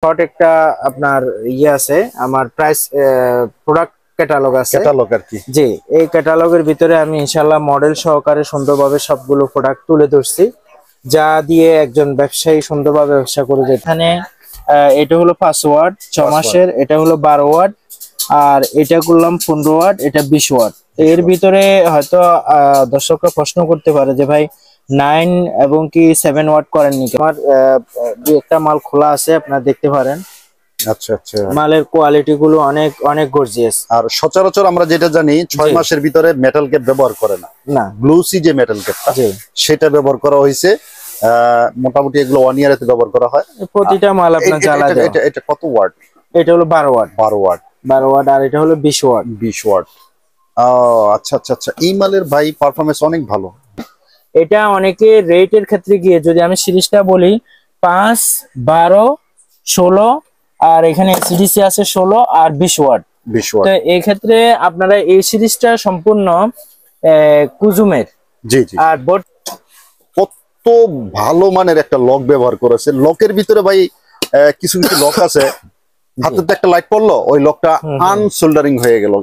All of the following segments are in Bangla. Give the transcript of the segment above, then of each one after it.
শর্ট একটা আপনার ইয়ে আছে, আমার প্রাইস প্রোডাক্ট ক্যাটালগ আছে, ক্যাটালগ আর কি। জি, এই ক্যাটালগের ভিতরে আমি ইনশাআল্লাহ মডেল সহকারে সুন্দরভাবে সবগুলো প্রোডাক্ট তুলে ধরছি, যা দিয়ে একজন ব্যবসায়ী সুন্দরভাবে ব্যবসা করে। এখানে এটা হলো 5 ওয়াট 6 মাসের, এটা হলো 12 ওয়াট, আর এটা করলাম 15 ওয়াট, এটা 20 ওয়াট। এর ভিতরে হয়তো দর্শকরা প্রশ্ন করতে পারে যে ভাই 9 এবং কি 7 ওয়াট করেননি। আমার দুই একটা মাল খোলা আছে, আপনারা দেখতে পারেন। আচ্ছা আচ্ছা, মালের কোয়ালিটি গুলো অনেক অনেক গর্জিয়াস। আর সচরাচর আমরা যেটা জানি 6 মাসের ভিতরে মেটাল ক্যাপ ব্যবহার করে না, না, গ্লুসি যে মেটাল ক্যাপটা সেটা ব্যবহার করা হয়েছে। মোটামুটি এগুলো 1 ইয়ারেতে ব্যবহার করা হয় প্রতিটা মাল আপনার জ্বালা দেওয়া। এটা কত ওয়াট? এটা হলো 12 ওয়াট। 12 ওয়াট, 12 ওয়াট, আর এটা হলো 20 ওয়াট। 20 ওয়াট। আচ্ছা আচ্ছা আচ্ছা, এই মালের ভাই পারফরম্যান্স অনেক ভালো। এটা অনেকে রেটের ক্ষেত্রে গিয়ে যদি আমি সিরিজটা বলি 5, 12, 16, আর এখানে এসিডিসি আছে 16 আর 20 ওয়াট। 20 ওয়াট, তো এই ক্ষেত্রে আপনারা এই সিরিজটা সম্পূর্ণ কুজুমের। জি জি। আর কত ভালো মানের একটা লক ব্যবহার করেছে। লকের ভিতরে ভাই কিছু কিছু লক আছে, হাতে তো একটা লাইট পড়লো, ওই লকটা আনসোল্ডারিং হয়ে গেল,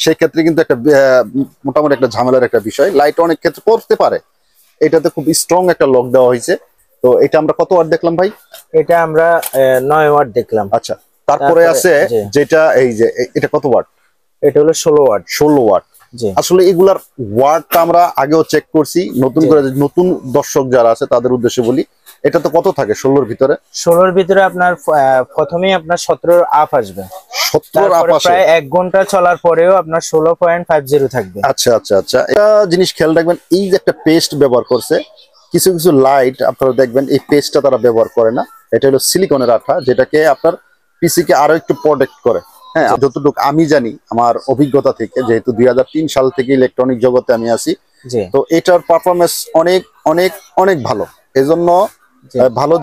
সেই ক্ষেত্রে কিন্তু একটা মোটামুটি একটা ঝামেলার একটা বিষয়। লাইট অনেক ক্ষেত্রে পড়তে পারে, এটাতে খুব স্ট্রং একটা লক দেওয়া হয়েছে। তো এটা আমরা কত ওয়াট দেখলাম ভাই? এটা আমরা 9 ওয়াট দেখলাম। আচ্ছা, তারপরে আছে যেটা এই যে এটা কত ওয়াট? এটা হলো 16 ওয়াট। 16 ওয়াট। আসলে এগুলার ওয়াটটা আমরা আগেও চেক করছি, নতুন করে নতুন দর্শক যারা আছে তাদের উদ্দেশ্যে বলি, এটা তো কত থাকে 16 এর ভিতরে? 16 এর ভিতরে আপনার প্রথমেই আপনার 17 আপ আসবে, 17 আপ আসে। প্রায় 1 ঘন্টা চলার পরেও আপনার 16.50 থাকবে। আচ্ছা আচ্ছা আচ্ছা, এটা জিনিস খেয়াল রাখবেন, এই যে একটা পেস্ট ব্যবহার করছে, কিছু কিছু লাইট আপনারা দেখবেন এই পেস্টটা তারা ব্যবহার করে না। এটা হলো সিলিকনের আঠা, যেটাকে আপনার পিসি কে আরো একটু প্রোটেক্ট করে। হ্যাঁ, যতটুকু আমি জানি আমার অভিজ্ঞতা থেকে, যেহেতু 2003 সাল থেকে ইলেকট্রনিক জগতে আমি আছি, তো এটার পারফরমেন্স অনেক অনেক অনেক ভালো। এজন্য ভালো,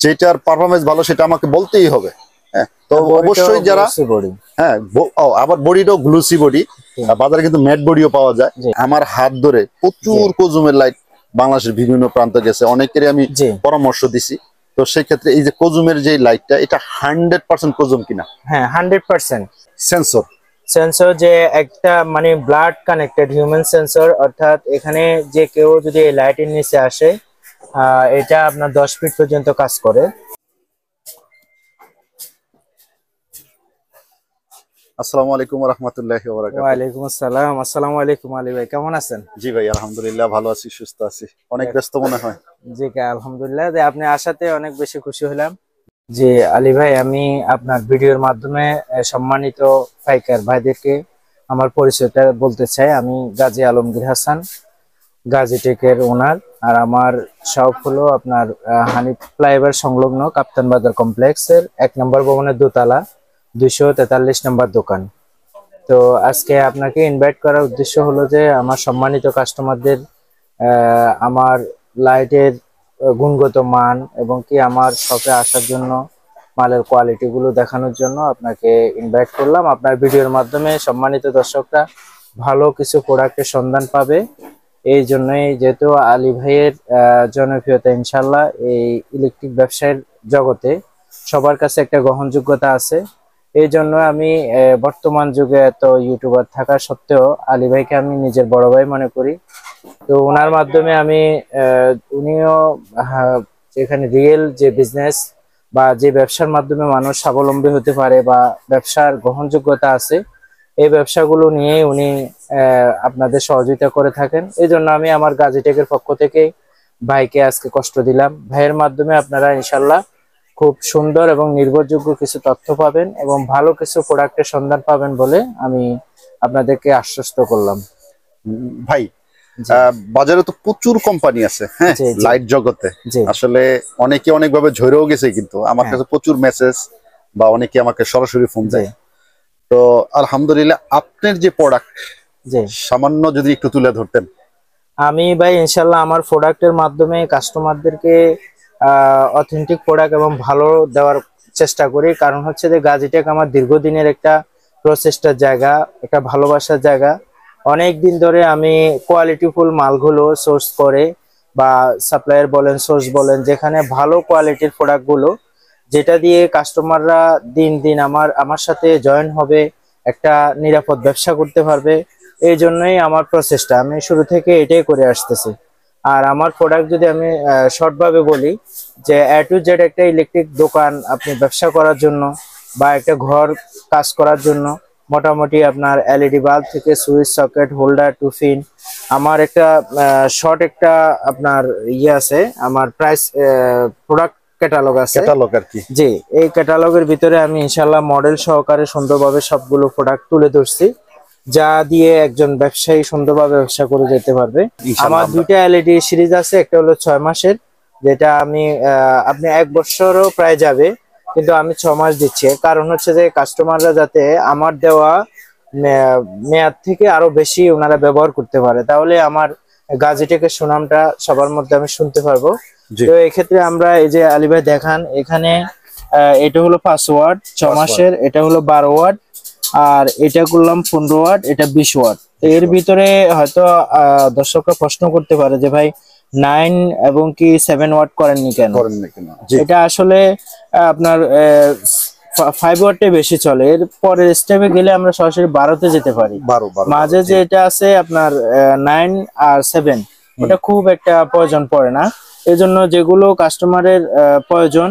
যেটার পারফরমেন্স ভালো সেটা আমাকে বলতেই হবে। হ্যাঁ, তো অবশ্যই যারা, হ্যাঁ আবার বডিটাও গ্লুসি বডি, বাজারে কিন্তু ম্যাট বডিও পাওয়া যায়। আমার হাত ধরে প্রচুর কজুমের লাইট বাংলাদেশের বিভিন্ন প্রান্তে গেছে, অনেকেরই আমি পরামর্শ দিছি। তো সেই ক্ষেত্রে এই যে কজুমের যে লাইটটা, এটা 100% কজুম কিনা? হ্যাঁ, 100% সেন্সর। সেন্সর যে একটা মানে ব্লাড কানেক্টেড হিউম্যান সেন্সর, অর্থাৎ এখানে যে কেউ যদি এই লাইটের নিচে আসে, এটা আপনার 10 ফিট পর্যন্ত কাজ করে। আসসালামু আলাইকুম ওয়া রাহমাতুল্লাহি ওয়া বারাকাতুহু। ওয়া আলাইকুম আসসালাম। আসসালামু আলাইকুম আলী ভাই, কেমন আছেন? জি ভাই, আলহামদুলিল্লাহ ভালো আছি, সুস্থ আছি। অনেক ব্যস্ত মনে হয়। জি আলহামদুলিল্লাহ, আপনি আসাতে অনেক বেশি খুশি হলাম। জি আলী ভাই, আমি আপনার ভিডিওর মাধ্যমে সম্মানিত পাইকার ভাইদেরকে আমার পরিচয়টা বলতে চাই। আমি গাজী আলমগীর হাসান, গাজী টেকের ওনার। আর আমার শপ হলো আপনার হানিফ ফ্লাইওভার সংলগ্ন কাপ্তান বাজার কমপ্লেক্সের 1 নম্বর ভবনের দোতলা 243 নম্বর দোকান। তো আজকে আপনাকে ইনভাইট করার উদ্দেশ্য হলো যে আমার সম্মানিত কাস্টমারদের আমার লাইটের গুণগত মান এবং কি আমার শপে আসার জন্য মালের কোয়ালিটি গুলো দেখানোর জন্য আপনাকে ইনভাইট করলাম। আপনার ভিডিওর মাধ্যমে সম্মানিত দর্শকরা ভালো কিছু প্রোডাক্টের সন্ধান পাবে। এই জন্যই, যেহেতু আলী ভাইয়ের জনপ্রিয়তা ইনশাল্লাহ এই ইলেকট্রিক ব্যবসায়ের জগতে সবার কাছে একটা গ্রহণযোগ্যতা আছে, এই জন্য আমি বর্তমান যুগে এত ইউটিউবার থাকা সত্ত্বেও আলী ভাইকে আমি নিজের বড় ভাই মনে করি। তো ওনার মাধ্যমে আমি উনিও এখানে রিয়েল যে বিজনেস বা যে ব্যবসার মাধ্যমে মানুষ স্বাবলম্বী হতে পারে বা ব্যবসার গ্রহণযোগ্যতা আছে, এই ব্যবসাগুলো নিয়ে উনি আপনাদের সহযোগিতা করে থাকেন। এই জন্য আমি আমার গাজী টেকের পক্ষ থেকে ভাইকে আজকে কষ্ট দিলাম। ভাইয়ের মাধ্যমে আপনারা ইনশাল্লাহ খুব সুন্দর এবং নির্ভরযোগ্য কিছু তথ্য পাবেন এবং ভালো কিছু প্রোডাক্টের সন্ধান পাবেন বলে আমি আপনাদেরকে আশ্বস্ত করলাম। ভাই, বাজারে তো প্রচুর কোম্পানি আছে, হ্যাঁ, লাইট জগতে আসলে অনেকে অনেকভাবে ঝরেও গেছে, কিন্তু আমার কাছে প্রচুর মেসেজ বা অনেকে আমাকে সরাসরি ফোন দেয়। তো আলহামদুলিল্লাহ, আপনার যে প্রোডাক্ট সামান্য যদি একটু তুলে ধরতেন। আমি ভাই ইনশাল্লাহ আমার প্রোডাক্টের মাধ্যমে কাস্টমারদেরকে অথেন্টিক প্রোডাক্ট এবং ভালো দেওয়ার চেষ্টা করি। কারণ হচ্ছে যে গাজী টেক আমার দীর্ঘদিনের একটা প্রচেষ্টার জায়গা, একটা ভালোবাসার জায়গা। অনেক দিন ধরে আমি কোয়ালিটিফুল মালগুলো সোর্স করে বা সাপ্লায়ার বলেন, সোর্স বলেন, যেখানে ভালো কোয়ালিটির প্রোডাক্টগুলো যেটা দিয়ে কাস্টমাররা দিন দিন আমার সাথে জয়েন হবে, একটা নিরাপদ ব্যবসা করতে পারবে। এই জন্যই আমার প্রচেষ্টা, আমি শুরু থেকে এটাই করে আসতেছি। আর আমার প্রোডাক্ট যদি আমি শর্ট ভাবে বলি, যে A to Z একটা ইলেকট্রিক দোকান আপনি ব্যবসা করার জন্য বা একটা ঘর কাজ করার জন্য মোটামুটি আপনার এলইডি বাল্ব থেকে সুইচ, সকেট, হোল্ডার, টুফিন, আমার একটা শর্ট একটা আপনার ইয়ে আছে, আমার প্রাইস প্রোডাক্ট ক্যাটালগ আছে, ক্যাটালগ আর কি। জি, এই ক্যাটালগের ভিতরে আমি ইনশাআল্লাহ মডেল সহকারে সুন্দরভাবে সবগুলো প্রোডাক্ট তুলে ধরছি, যা দিয়ে একজন ব্যবসায়ী সুন্দরভাবে ব্যবসা করে যেতে পারবে। আমার দুইটা এলইডি সিরিজ আছে, একটা হলো 6 মাসের, যেটা আমি আপনি 1 বছরও প্রায় যাবে, কিন্তু আমি 6 মাস দিচ্ছি। কারণ হচ্ছে যে কাস্টমাররা যাতে আমার দেওয়া মেয়াদ থেকে আরো বেশি ওনারা ব্যবহার করতে পারে, তাহলে আমার গাজীটেকের সুনামটা সবার মধ্যে আমি শুনতে পারবো। তো এই ক্ষেত্রে আমরা এই যে আলী ভাই দেখান, এখানে এটা হলো 5 ওয়াট 6 মাসের, এটা হলো 12 ওয়াট, আর এটা করলাম 15 ওয়াট, এটা 20 ওয়াট। এর ভিতরে হয়তো দর্শকরা প্রশ্ন করতে পারে যে ভাই 9 এবং কি 7 ওয়াট করেননি কেন? এটা আসলে আপনার 5 ওয়াটে বেশি চলে, এর পরের স্টেপে গেলে আমরা সরাসরি 12তে যেতে পারি। মাঝে যে এটা আছে আপনার 9 আর 7, ওটা খুব একটা প্রয়োজন পড়ে না। এজন্য যেগুলো কাস্টমারের প্রয়োজন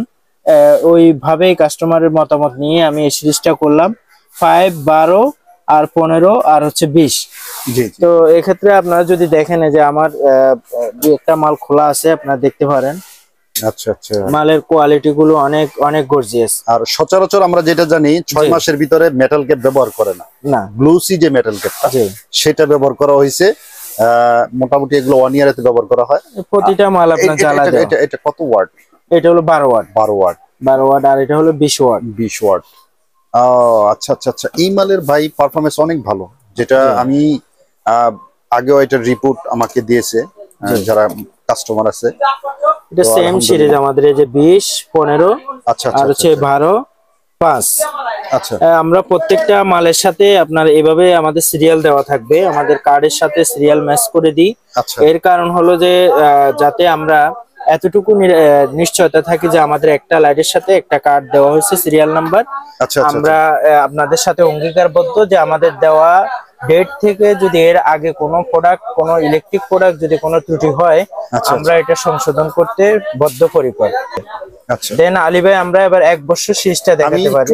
ওইভাবেই কাস্টমারের মতামত নিয়ে আমি এই সিরিজটা করলাম। 5, 12 আর 15 আর হচ্ছে 20। তো এক্ষেত্রে আপনারা যদি দেখেন যে আমার একটা মাল খোলা আছে, আপনারা দেখতে পারেন। আচ্ছা আচ্ছা, মালের কোয়ালিটি গুলো অনেক অনেক গর্জিয়াস। আর সচরাচর আমরা যেটা জানি 6 মাসের ভিতরে মেটাল ক্যাপ ব্যবহার করে না, ব্লু সি যে মেটাল ক্যাপটা সেটা ব্যবহার করা হয়েছে। মোটামুটি এগুলো 1 ইয়ারেতে ব্যবহার করা হয়। প্রতিটা মাল আপনার জ্বালা দেয়। এটা কত ওয়াট? এটা হলো 12 ওয়াট। 12 ওয়াট 12 ওয়াট, আর এটা হলো 20 ওয়াট। 20 ওয়াট। আচ্ছা আচ্ছা আচ্ছা, এই মালের ভাই পারফরম্যান্স অনেক ভালো, যেটা আমি আগেও এটা রিপোর্ট আমাকে দিয়েছে যারা কাস্টমার আছে। এটা সেম সিরিজ আমাদের, এই যে 20, 15 আচ্ছা আর হচ্ছে 12, 5। আচ্ছা, আমরা প্রত্যেকটা মালের সাথে আপনার এভাবে আমাদের সিরিয়াল দেওয়া থাকবে, আমাদের কার্ডের সাথে সিরিয়াল ম্যাচ করে দিই। এর কারণ হলো যে যাতে আমরা এতটুকু নিশ্চয়তা থাকি যে আমাদের একটা লাইটের সাথে একটা কার্ড দেওয়া হয়েছে সিরিয়াল নাম্বার। আমরা আপনাদের সাথে অঙ্গীকারবদ্ধ যে আমাদের দেওয়া ডেট থেকে যদি এর আগে কোনো প্রোডাক্ট, কোনো ইলেকট্রিক প্রোডাক্ট যদি কোনো ত্রুটি হয়, আমরা এটা সংশোধন করতে বদ্ধপরিকর। দেন আলী ভাই আমরা এবার 1 বছর সিরিজটা দেখাতে পারি।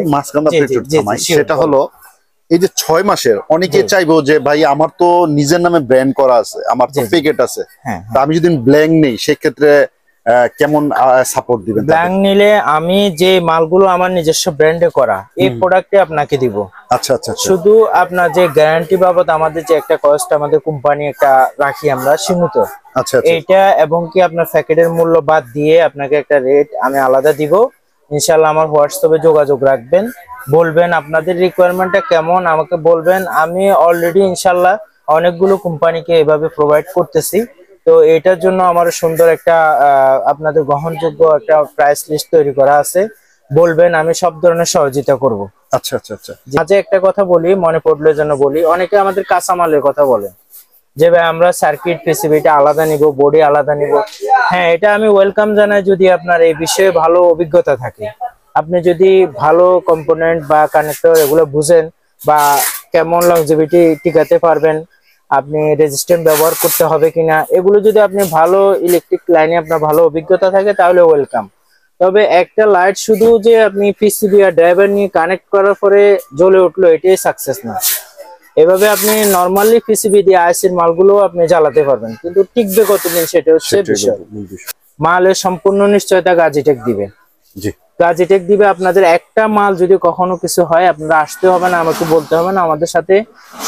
সেটা হলো এই যে 6 মাসের, অনেকে চাইবো যে ভাই আমার তো নিজের নামে ব্র্যান্ড করা আছে, আমার তো প্যাকেট আছে, তা আমি যদি ব্ল্যাঙ্ক নেই সেক্ষেত্রে কেমন সাপোর্ট দিবেন? ব্ল্যাঙ্ক নিলে আমি যে মালগুলো আমার নিজস্ব ব্র্যান্ডে করা এই প্রোডাক্টে আপনাকে দিব। আচ্ছা আচ্ছা, শুধু আপনার যে গ্যারান্টি বাবদ আমাদের যে একটা কস্ট আমাদের কোম্পানি একটা রাখি আমরা সীমিত, এইটা এবং কি আপনার প্যাকেটের মূল্য বাদ দিয়ে আপনাকে একটা রেট আমি আলাদা দিব। ইনশাআল্লাহ আমার হোয়াটসঅ্যাপে যোগাযোগ রাখবেন, বলবেন আপনাদের রিকোয়ারমেন্টটা কেমন, আমাকে বলবেন। আমি অলরেডি ইনশাআল্লাহ অনেকগুলো কোম্পানিকে এভাবে প্রোভাইড করতেছি। তো এটার জন্য আমার সুন্দর একটা আপনাদের গ্রহণযোগ্য একটা প্রাইস লিস্ট তৈরি করা আছে, বলবেন, আমি সব ধরনের সহযোগিতা করব। আচ্ছা আচ্ছা আচ্ছা, মাঝে একটা কথা বলি, মনে পড়লে জন্য বলি, অনেকে আমাদের কাঁচামালের কথা বলেন যে ভাই আমরা সার্কিট পিসিবিটা আলাদা নিব, বডি আলাদা নিব। হ্যাঁ, এটা আমি ওয়েলকাম জানাই যদি আপনার এই বিষয়ে ভালো অভিজ্ঞতা থাকে। আপনি যদি ভালো কম্পোনেন্ট বা কানেক্টর এগুলো বুঝেন বা কেমন লংজিভিটি টিকাতে পারবেন, আপনি রেজিস্ট্যান্ট ব্যবহার করতে হবে কিনা, এগুলো যদি আপনি ভালো ইলেকট্রিক লাইনে আপনার ভালো অভিজ্ঞতা থাকে তাহলে ওয়েলকাম। তবে একটা লাইট শুধু যে আপনি পিসিবি আর ড্রাইভার নিয়ে কানেক্ট করার পরে জ্বলে উঠলো এটাই সাকসেস না। এভাবে আপনি নরমালি পিসিবি দিয়ে আইসির মালগুলো আপনি জ্বালাতে পারবেন, কিন্তু টিকবে কতদিন সেটা হচ্ছে বিষয়। মালের সম্পূর্ণ নিশ্চয়তা গাজীটেক দিবে। গাজীটেক দিবে আপনাদের। একটা মাল যদি কখনো কিছু হয় আপনারা আসতে হবে না, আমাকে বলতে হবে না, আমাদের সাথে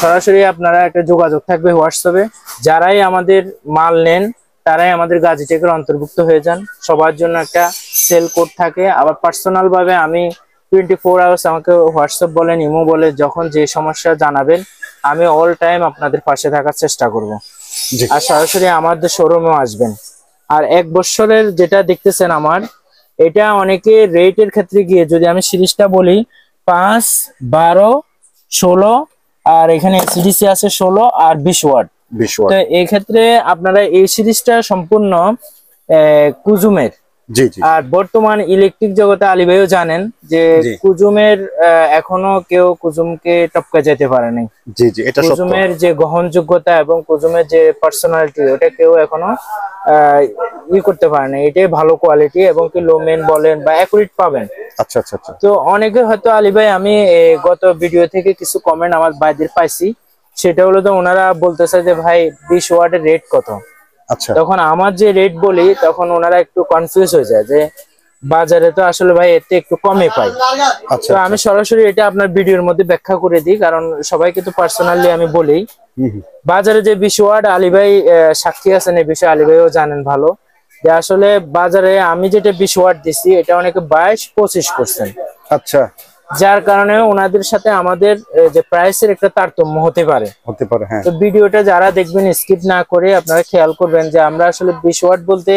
সরাসরি আপনারা একটা যোগাযোগ থাকবে হোয়াটসঅ্যাপে। যারাই আমাদের মাল নেন তারাই আমাদের গাজীটেকের অন্তর্ভুক্ত হয়ে যান। সবার জন্য একটা সেল কোড থাকে। আবার পার্সোনাল ভাবে আমি 24 আওয়ার্স, আমাকে হোয়াটসঅ্যাপ বলেন, ইমো বলে, যখন যে সমস্যা জানাবেন আমি অল টাইম আপনাদের পাশে থাকার চেষ্টা করব। আর সরাসরি আমাদের শোরুমেও আসবেন। আর 1 বছরের যেটা দেখতেছেন আমার, এটা অনেকে রেটের ক্ষেত্রে গিয়ে যদি আমি সিরিজটা বলি 5, 12, 16 আর এখানে এসিডিসি আছে 16 আর 20 ওয়াট। তো এই ক্ষেত্রে আপনারা এই সিরিজটা সম্পূর্ণ কুজুমের জি জি আর বর্তমান ইলেকট্রিক জগতে আলী ভাইও জানেন যে জি কুজুমের এখনো কেউ কুজুমকে টপকা যেতে পারেনি। জি জি এটা সত্য। কুজুমের যে গ্রহণযোগ্যতা এবং কুজুমের যে পার্সোনালিটি ওটা কেউ এখনো আহ, করতে পারেনি। এটাই ভালো কোয়ালিটি এবং কি লোমেন বলেন বা অ্যাকুরেট পাবেন। আচ্ছা আচ্ছা আচ্ছা তো অনেকে হয়তো আলী ভাই আমি গত ভিডিও থেকে কিছু কমেন্ট আমার ভাইদের পাইছি, সেটা হলো তো ওনারা বলতেছে যে ভাই 20 ওয়াটের রেট কত। আচ্ছা তখন আমার যে রেট বলি তখন ওনারা একটু কনফিউজ হয়ে যায় যে বাজারে তো আসলে ভাই এতে একটু কমে পাই। আচ্ছা তো আচ্ছা আমি সরাসরি এটা আপনার ভিডিওর মধ্যে ব্যাখ্যা করে দিই, কারণ সবাইকে তো পার্সোনালি আমি বলি। হুম হুম বাজারে যে 20 ওয়াট আলী ভাই সাক্ষী আছেন এই বিষয়ে, আলী ভাইও জানেন ভালো যে আসলে বাজারে আমি যেটা 20 ওয়াট দিছি এটা অনেকে 22-25 করছেন। আচ্ছা যার কারণে ওনাদের সাথে আমাদের যে প্রাইসের একটা তারতম্য হতে পারে। হতে পারে হ্যাঁ। তো ভিডিওটা যারা দেখবেন স্কিপ না করে আপনারা খেয়াল করবেন যে আমরা আসলে 20 ওয়াট বলতে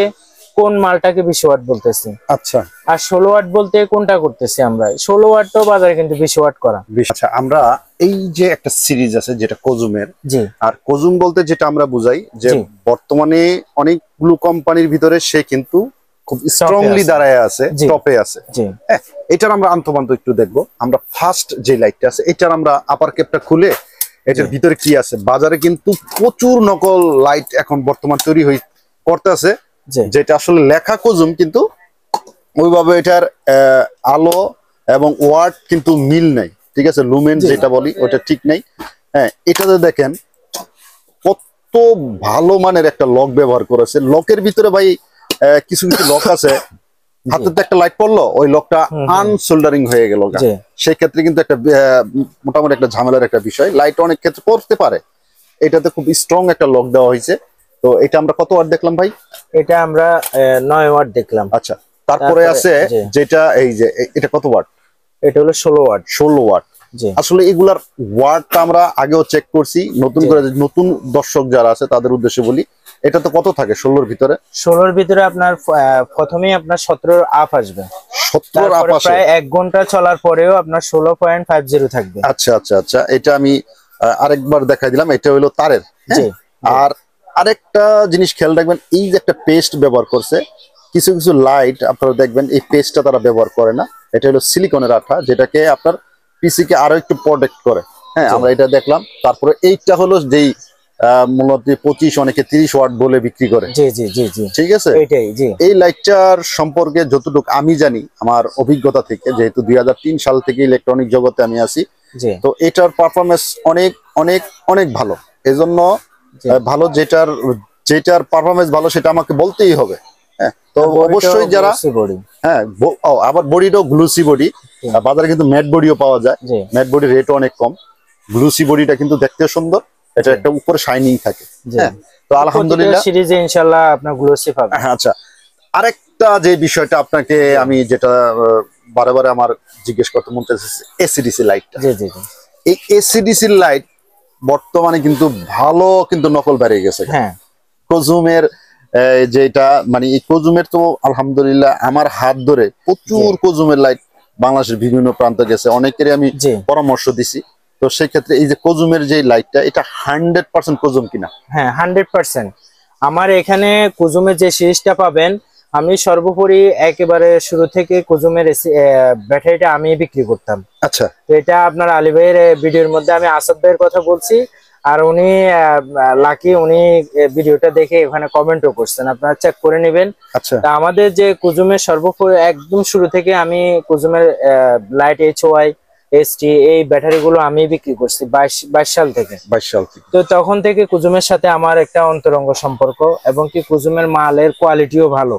কোন মালটাকে 20 ওয়াট বলতেছি, আচ্ছা আর 16 ওয়াট বলতে কোনটা করতেছি আমরা। 16 ওয়াট তো বাজারে কিন্তু 20 ওয়াট করা। আচ্ছা আমরা এই যে একটা সিরিজ আছে যেটা কজুমের, জি আর কজুম বলতে যেটা আমরা বুঝাই যে জি। বর্তমানে অনেকগুলো কোম্পানির ভিতরে সে কিন্তু খুব স্ট্রংলি আছে। দাঁড়ায় আছে, জি। টপে আছে। জি হ্যাঁ, এটার আমরা আন্তপান্ত একটু দেখবো। আমরা ফার্স্ট যে লাইটটা আছে এটার আমরা আপার ক্যাপটা খুলে এটার জি। ভিতরে কি আছে। বাজারে কিন্তু প্রচুর নকল লাইট এখন বর্তমান তৈরি করতেছে, জি যেটা আসলে লেখা কজুম কিন্তু ওইভাবে এটার আলো এবং ওয়াট কিন্তু মিল নাই, ঠিক আছে। লুমেন জি। যেটা বলি ওটা ঠিক নেই। হ্যাঁ, এটাতে দেখেন কত ভালো মানের একটা লক ব্যবহার করেছে। লকের ভিতরে ভাই কিছু কিছু লক আছে হাতে একটা লাইট পড়লো ওই লকটা আনসোল্ডারিং হয়ে গেল, জি সেই ক্ষেত্রে কিন্তু একটা মোটামুটি একটা ঝামেলার একটা বিষয়। লাইট অনেক ক্ষেত্রে পড়তে পারে, এটাতে খুব স্ট্রং একটা লক দেওয়া হয়েছে। তো এটা আমরা কত ওয়াট দেখলাম ভাই? এটা আমরা 9 ওয়াট দেখলাম। আচ্ছা, তারপরে আছে জি। যেটা এই যে এটা কত ওয়াট? এটা হলো 16 ওয়াট। 16 ওয়াট। জি আসলে এগুলার ওয়াটটা আমরা আগেও চেক করছি, নতুন জি। করে নতুন দর্শক যারা আছে তাদের উদ্দেশ্যে বলি, এটা তো কত থাকে 16 ভিতরে? 16 ভিতরে আপনার প্রথমেই আপনার 17 আপ আসবে, 17 আপ তারপরে আসে। প্রায় 1 ঘন্টা চলার পরেও আপনার 16.50 থাকবে। আচ্ছা আচ্ছা আচ্ছা, এটা আমি আরেকবার দেখাই দিলাম। এটা হলো তারের। জি আর আরেকটা জিনিস খেয়াল রাখবেন, এই যে একটা পেস্ট ব্যবহার করছে, কিছু কিছু লাইট আপনারা দেখবেন এই পেস্টটা তারা ব্যবহার করে না। এটা হলো সিলিকনের আঠা, যেটাকে আপনার পিসি কে আরো একটু প্রোটেক্ট করে। হ্যাঁ, আমরা এটা দেখলাম। তারপরে এইটা হলো যেই মূলত 25 অনেকে 30 ওয়াট বলে বিক্রি করে। জি জি জি জি ঠিক আছে, এইটাই। জি এই লাইটটার সম্পর্কে যতটুকু আমি জানি আমার অভিজ্ঞতা থেকে, যেহেতু 2003 সাল থেকে ইলেকট্রনিক জগতে আমি আছি, জি তো এটার পারফরমেন্স অনেক অনেক অনেক ভালো। এজন্য জি। ভালো যেটার যেটার পারফরমেন্স ভালো সেটা আমাকে বলতেই হবে। হ্যাঁ, তো অবশ্যই যারা হ্যাঁ আবার বডিটাও গ্লুসি বডি, বাজারে কিন্তু ম্যাট বডিও পাওয়া যায়। জি ম্যাট বডির রেটও অনেক কম, গ্লুসি বডিটা কিন্তু দেখতে সুন্দর, এটা একটা উপরে শাইনিং থাকে। হ্যাঁ, তো আলহামদুলিল্লাহ সিরিজে ইনশাআল্লাহ আপনার গ্লোসি পাবেন। হ্যাঁ। আচ্ছা, আরেকটা যে বিষয়টা আপনাকে আমি যেটা বারে বারে আমার জিজ্ঞেস করতে মন চাইছে, এসিডিসি লাইটটা। জি জি জি। এই এসিডিসি লাইট বর্তমানে কিন্তু ভালো কিন্তু নকল বেড়ে গেছে। হ্যাঁ, কজুমের যেটা মানে এই কজুমের তো আলহামদুলিল্লাহ আমার হাত ধরে প্রচুর কজুমের লাইট বাংলাদেশের বিভিন্ন প্রান্তে গেছে, অনেকেরই আমি পরামর্শ দিছি। তো সেই ক্ষেত্রে এই যে কজুমের যে লাইটটা, এটা 100% কজুম কিনা? হ্যাঁ 100%। আমার এখানে কুজুমের যে সিরিজটা পাবেন, আমি সর্বোপরি একেবারে শুরু থেকে কুজুমের ব্যাটারিটা আমি বিক্রি করতাম। আচ্ছা, তো এটা আপনার আলী ভাইয়ের ভিডিওর মধ্যে আমি আসাদ ভাইয়ের কথা বলছি, আর উনি লাকি উনি ভিডিওটা দেখে ওখানে কমেন্টও করছেন, আপনারা চেক করে নেবেন। আচ্ছা, তা আমাদের যে কুজুমের সর্বোপরি একদম শুরু থেকে আমি কুজুমের লাইট HY ST এই ব্যাটারি গুলো আমি বিক্রি করছি 22 সাল থেকে। 22 সাল থেকে। তো তখন থেকে কুজুমের সাথে আমার একটা অন্তরঙ্গ সম্পর্ক, এবং কি কুজুমের মালের কোয়ালিটিও ভালো।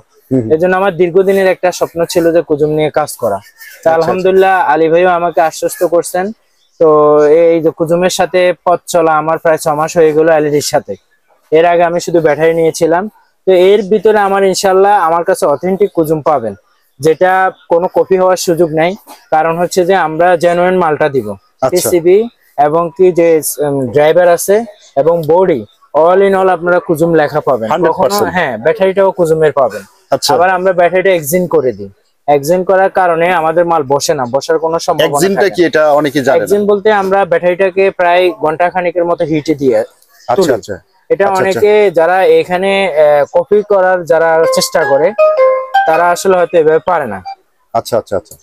এই জন্য আমার দীর্ঘদিনের একটা স্বপ্ন ছিল যে কুজুম নিয়ে কাজ করা। তা আলহামদুলিল্লাহ আলী ভাইও আমাকে আশ্বস্ত করছেন। তো এই যে কুজুমের সাথে পথ চলা আমার প্রায় 6 মাস হয়ে গেল এলইডির সাথে। এর আগে আমি শুধু ব্যাটারি নিয়েছিলাম। তো এর ভিতরে আমার ইনশাল্লাহ আমার কাছে অথেন্টিক কুজুম পাবেন, যেটা কোনো কপি হওয়ার সুযোগ নাই। কারণ হচ্ছে যে আমরা জেনুইন মালটা দিব। পিসিবি এবং কি যে ড্রাইভার আছে এবং বডি অল ইন অল আপনারা কুজুম লেখা পাবেন। হ্যাঁ, ব্যাটারিটাও কুজুমের পাবেন। আবার আমরা ব্যাটারিটা এক্সচেঞ্জ করে দিই। এক্সচেঞ্জ করার কারণে আমাদের মাল বসে না, বসার কোনো সম্ভাবনা থাকে না। কি এটা অনেকে জানে না। এক্সচেঞ্জ বলতে আমরা ব্যাটারিটাকে প্রায় ঘন্টা খানিকের মতো হিটে দিয়ে আচ্ছা আচ্ছা, এটা অনেকে যারা এখানে কপি করার যারা চেষ্টা করে তারা আসলে হয়তো এভাবে পারে না। আচ্ছা আচ্ছা আচ্ছা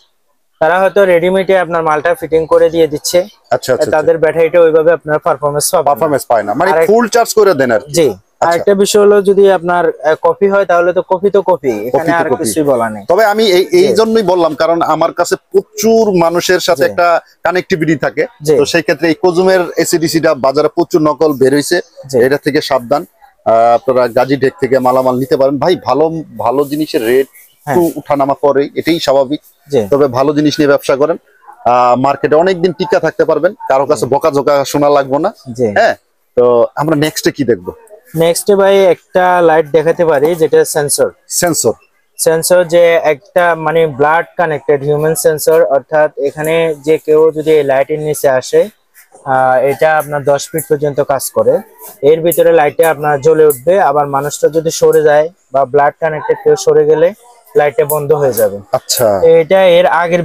তারা হয়তো রেডিমেডে আপনার মালটা ফিটিং করে দিয়ে দিচ্ছে, আচ্ছা আচ্ছা তাদের ব্যাটারিটা ওইভাবে আপনার পারফরম্যান্স পায় না, মানে ফুল চার্জ করে দেন আর কি। জি। আরেকটা বিষয় হলো যদি আপনার কপি হয় তাহলে তো কপি তো কপি, এখানে আর কিছুই বলা নেই। তবে আমি এই জন্যই বললাম কারণ আমার কাছে প্রচুর মানুষের সাথে একটা কানেক্টিভিটি থাকে, তো সেই ক্ষেত্রে এই কোজুমের এসিডিসিটা বাজারে প্রচুর নকল বের হইছে, এটা থেকে সাবধান। আপনারা গাজীটেক থেকে মালামাল নিতে পারেন ভাই, ভালো ভালো জিনিসের রেট একটু উঠানামা করে, এটাই স্বাভাবিক। তবে ভালো জিনিস নিয়ে ব্যবসা করেন, মার্কেটে অনেকদিন টিকা থাকতে পারবেন, কারো কাছে বকাঝকা শোনা লাগবে না। হ্যাঁ, তো আমরা নেক্সটে কি দেখবো? নেক্সটে ভাই একটা লাইট দেখাতে পারি যেটা সেন্সর যে একটা মানে ব্লাড কানেক্টেড হিউম্যান সেন্সর, অর্থাৎ এখানে যে কেউ যদি এই লাইটের নিচে আসে এটা আপনার 10 ফিট পর্যন্ত কাজ করে, এর ভিতরে লাইটে আপনার জ্বলে উঠবে, আবার মানুষটা যদি সরে যায় বা ব্লাড কানেক্টেড কেউ সরে গেলে লাইটটা বন্ধ হয়ে যাবে। আচ্ছা, এটা এর আগের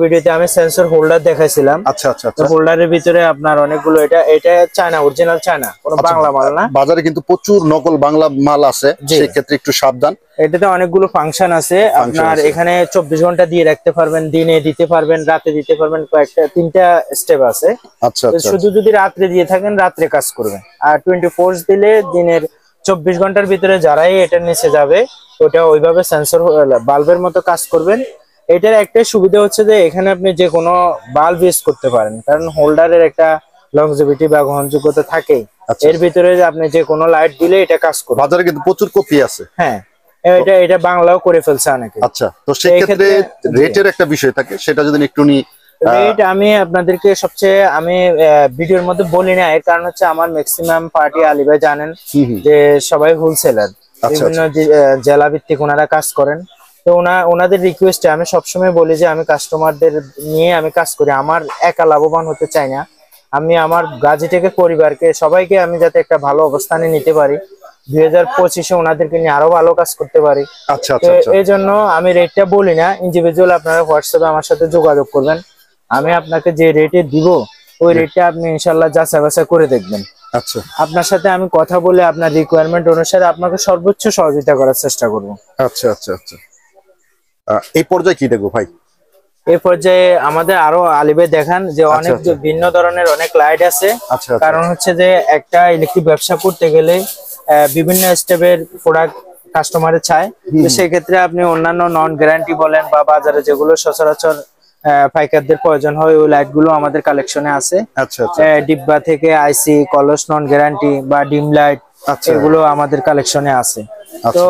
ভিডিওতে আমি সেন্সর হোল্ডার দেখাইছিলাম। আচ্ছা আচ্ছা আচ্ছা, হোল্ডারের ভিতরে আপনার অনেকগুলো, এটা চায়না, অরিজিনাল চায়না, কোনো বাংলা মাল না। বাজারে কিন্তু প্রচুর নকল বাংলা মাল আছে, সেই ক্ষেত্রে একটু সাবধান। এটাতে অনেকগুলো ফাংশন আছে, আপনার এখানে 24 ঘন্টা দিয়ে রাখতে পারবেন, দিনে দিতে পারবেন, রাতে দিতে পারবেন, কয়েকটা 3টা স্টেপ আছে। আচ্ছা আচ্ছা, শুধু যদি রাত্রে দিয়ে থাকেন রাত্রে কাজ করবে, আর 24 দিলে দিনের 24 ঘন্টার ভিতরে যারাই এটার নিচে যাবে ওটা ওইভাবে সেন্সর বাল্বের মতো কাজ করবেন। এটার একটা সুবিধা হচ্ছে যে এখানে আপনি যে কোনো বাল্ব ইউজ করতে পারেন, কারণ হোল্ডারের একটা লংজিভিটি বা গ্রহণযোগ্যতা থাকেই। এর ভিতরে আপনি যে কোনো লাইট দিলে এটা কাজ করবে। বাজারে কিন্তু প্রচুর কপি আছে। হ্যাঁ, এটা বাংলাও করে ফেলছে অনেকে। আচ্ছা, তো সেই ক্ষেত্রে রেটের একটা বিষয় থাকে, সেটা যদি একটু রেট আমি আপনাদেরকে সবচেয়ে ভিডিওর মধ্যে বলি না, এর কারণ হচ্ছে আমার ম্যাক্সিমাম পার্টি আলী ভাই জানেন যে সবাই হোলসেলার, বিভিন্ন জেলা ভিত্তিক ওনারা কাজ করেন। তো ওনাদের রিকোয়েস্টে আমি সবসময় বলি যে আমি কাস্টমারদের নিয়ে আমি কাজ করি, আমার একা লাভবান হতে চাই না, আমি আমার গাজীটেকের পরিবারকে সবাইকে আমি যাতে একটা ভালো অবস্থানে নিতে পারি, 2025-এ ওনাদেরকে নিয়ে আরো ভালো কাজ করতে পারি। আচ্ছা আচ্ছা, এই জন্য আমি রেটটা বলি না, ইন্ডিভিজুয়াল আপনারা হোয়াটসঅ্যাপে আমার সাথে যোগাযোগ করবেন, আমি আপনাকে যে রেটে দিব ওই রেটটা আপনি ইনশাল্লাহ যাচাই বাছাই করে দেখবেন। আচ্ছা, আপনার সাথে আমি কথা বলে আপনার রিকোয়ারমেন্ট অনুসারে আপনাকে সর্বোচ্চ সহযোগিতা করার চেষ্টা করব। আচ্ছা আচ্ছা আচ্ছা, এই পর্যায়ে কি দেখবো ভাই? এই পর্যায়ে আমাদের আরো আলিবে দেখান যে অনেক ভিন্ন ধরনের অনেক লাইট আছে। কারণ হচ্ছে যে একটা ইলেকট্রিক ব্যবসা করতে গেলে বিভিন্ন স্টেপের প্রোডাক্ট কাস্টমারে চায়, তো সেই ক্ষেত্রে আপনি অন্যান্য নন গ্যারান্টি বলেন বা বাজারে যেগুলো সচরাচর পাইকারদের প্রয়োজন হয় ওই লাইট গুলো আমাদের কালেকশনে আছে। ডিব্বা থেকে আইসি, কলস, নন গ্যারান্টি বা ডিম লাইট, এগুলো আমাদের কালেকশনে আছে। তো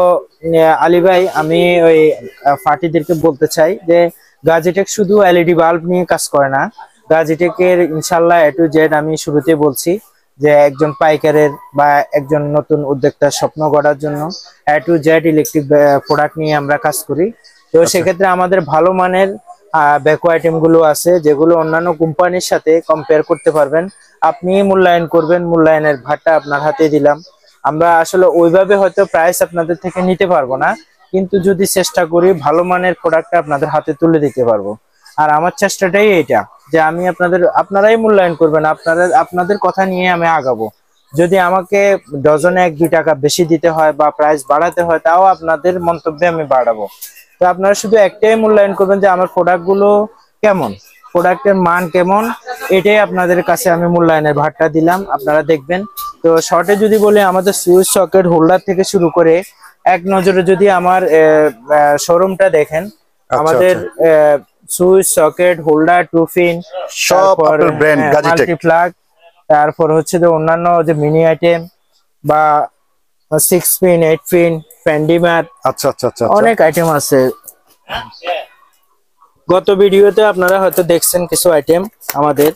আলী ভাই, আমি ওই পার্টিদেরকে বলতে চাই যে গাজীটেক শুধু এলইডি বাল্ব নিয়ে কাজ করে না, গাজীটেকের ইনশাল্লাহ A to Z, আমি শুরুতে বলছি যে একজন পাইকারের বা একজন নতুন উদ্যোক্তার স্বপ্ন গড়ার জন্য A to Z electric product নিয়ে আমরা কাজ করি। তো সেক্ষেত্রে আমাদের ভালো মানের ব্যাকো আইটেম গুলো আছে যেগুলো অন্যান্য কোম্পানির সাথে কম্পেয়ার করতে পারবেন, আপনি মূল্যায়ন করবেন, মূল্যায়নের ভারটা আপনার হাতে দিলাম। আমরা আসলে ওইভাবে হয়তো প্রাইস আপনাদের থেকে নিতে পারবো না, কিন্তু যদি চেষ্টা করি ভালো মানের প্রোডাক্টটা আপনাদের হাতে তুলে দিতে পারবো। আর আমার চেষ্টাটাই এটা যে আমি আপনারাই মূল্যায়ন করবেন, আপনাদের কথা নিয়ে আমি আগাবো। যদি আমাকে ডজনে 1-2 টাকা বেশি দিতে হয় বা প্রাইস বাড়াতে হয়, তাও আপনাদের মন্তব্যে আমি বাড়াবো। তো আপনারা শুধু একটাই মূল্যায়ন করবেন যে আমার প্রোডাক্টগুলো কেমন, প্রোডাক্টের মান কেমন, এটাই আপনাদের কাছে আমি মূল্যায়নের ভারটা দিলাম, আপনারা দেখবেন। তো শর্টে যদি বলি, আমাদের সুইচ সকেট হোল্ডার থেকে শুরু করে এক নজরে যদি আমার শোরুমটা দেখেন, আমাদের সুইচ সকেট হোল্ডার, টুফিন, মাল্টিপ্লাগ, তারপর হচ্ছে যে অন্যান্য যে মিনি আইটেম বা 6 পিন, 8 পিন, ফ্যান্ডিমার, অনেক আইটেম আছে। গত ভিডিওতে আপনারা হয়তো দেখছেন কিছু আইটেম আমাদের।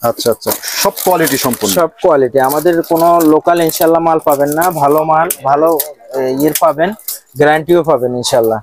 আচ্ছা আচ্ছা, সব কোয়ালিটি সম্পূর্ণ, সব কোয়ালিটি, আমাদের কোনো লোকাল ইনশাল্লাহ মাল পাবেন না, ভালো মাল, ভালো ইয়ের পাবেন, গ্যারান্টিও পাবেন ইনশাল্লাহ।